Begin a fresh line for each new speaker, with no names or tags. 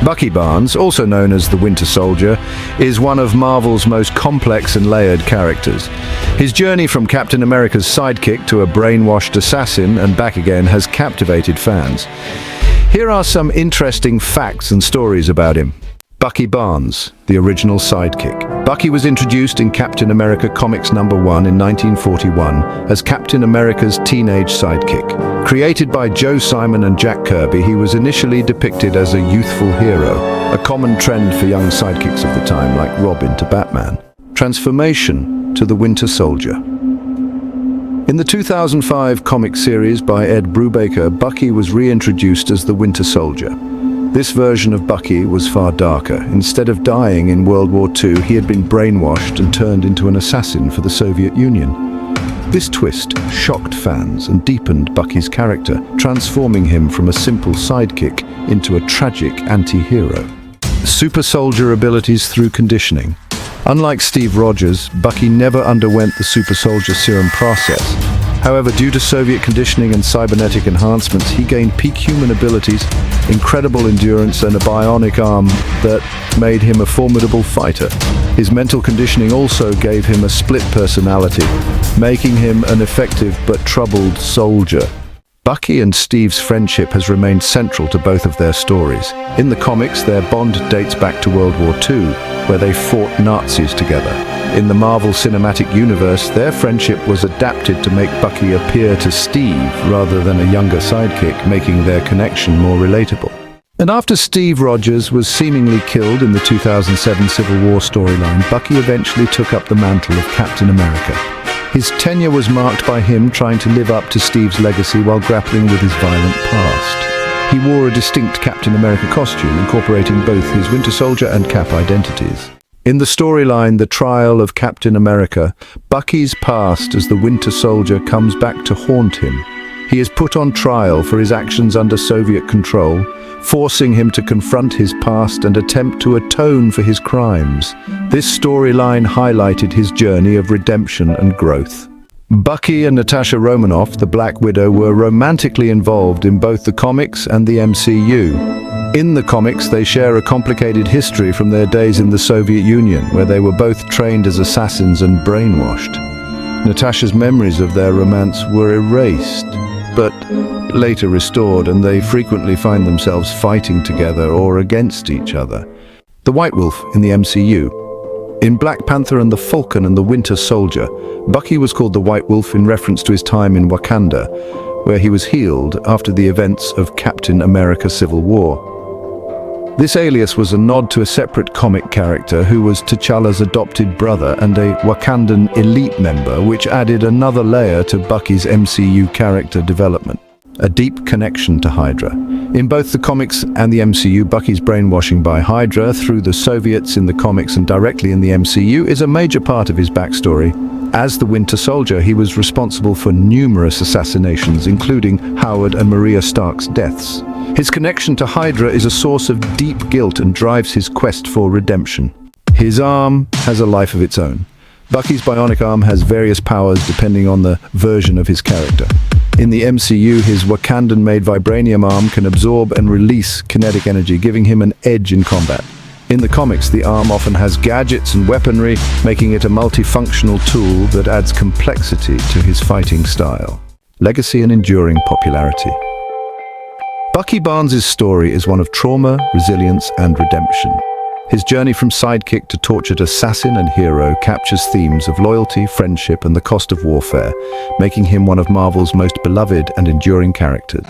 Bucky Barnes, also known as the Winter Soldier, is one of Marvel's most complex and layered characters. His journey from Captain America's sidekick to a brainwashed assassin and back again has captivated fans. Here are some interesting facts and stories about him. Bucky Barnes, the original sidekick. Bucky was introduced in Captain America Comics #1 in 1941 as Captain America's teenage sidekick. Created by Joe Simon and Jack Kirby, he was initially depicted as a youthful hero, a common trend for young sidekicks of the time, like Robin to Batman. Transformation to the Winter Soldier. In the 2005 comic series by Ed Brubaker, Bucky was reintroduced as the Winter Soldier. This version of Bucky was far darker. Instead of dying in World War II, he had been brainwashed and turned into an assassin for the Soviet Union. This twist shocked fans and deepened Bucky's character, transforming him from a simple sidekick into a tragic anti-hero. Super soldier abilities through conditioning. Unlike Steve Rogers, Bucky never underwent the super soldier serum process. However, due to Soviet conditioning and cybernetic enhancements, he gained peak human abilities, incredible endurance, and a bionic arm that made him a formidable fighter. His mental conditioning also gave him a split personality, making him an effective but troubled soldier. Bucky and Steve's friendship has remained central to both of their stories. In the comics, their bond dates back to World War II, where they fought Nazis together. In the Marvel Cinematic Universe, their friendship was adapted to make Bucky appear to Steve rather than a younger sidekick, making their connection more relatable. And after Steve Rogers was seemingly killed in the 2007 Civil War storyline, Bucky eventually took up the mantle of Captain America. His tenure was marked by him trying to live up to Steve's legacy while grappling with his violent past. He wore a distinct Captain America costume, incorporating both his Winter Soldier and Cap identities. In the storyline, The Trial of Captain America, Bucky's past as the Winter Soldier comes back to haunt him. He is put on trial for his actions under Soviet control, forcing him to confront his past and attempt to atone for his crimes. This storyline highlighted his journey of redemption and growth. Bucky and Natasha Romanoff, the Black Widow, were romantically involved in both the comics and the MCU. In the comics, they share a complicated history from their days in the Soviet Union, where they were both trained as assassins and brainwashed. Natasha's memories of their romance were erased, but later restored, and they frequently find themselves fighting together or against each other. The White Wolf in the MCU. In Black Panther and the Falcon and the Winter Soldier, Bucky was called the White Wolf in reference to his time in Wakanda, where he was healed after the events of Captain America Civil War. This alias was a nod to a separate comic character who was T'Challa's adopted brother and a Wakandan elite member, which added another layer to Bucky's MCU character development. A deep connection to Hydra. In both the comics and the MCU, Bucky's brainwashing by Hydra through the Soviets in the comics and directly in the MCU is a major part of his backstory. As the Winter Soldier, he was responsible for numerous assassinations, including Howard and Maria Stark's deaths. His connection to Hydra is a source of deep guilt and drives his quest for redemption. His arm has a life of its own. Bucky's bionic arm has various powers depending on the version of his character. In the MCU, his Wakandan-made vibranium arm can absorb and release kinetic energy, giving him an edge in combat. In the comics, the arm often has gadgets and weaponry, making it a multifunctional tool that adds complexity to his fighting style. Legacy and enduring popularity. Bucky Barnes' story is one of trauma, resilience, and redemption. His journey from sidekick to tortured assassin and hero captures themes of loyalty, friendship, and the cost of warfare, making him one of Marvel's most beloved and enduring characters.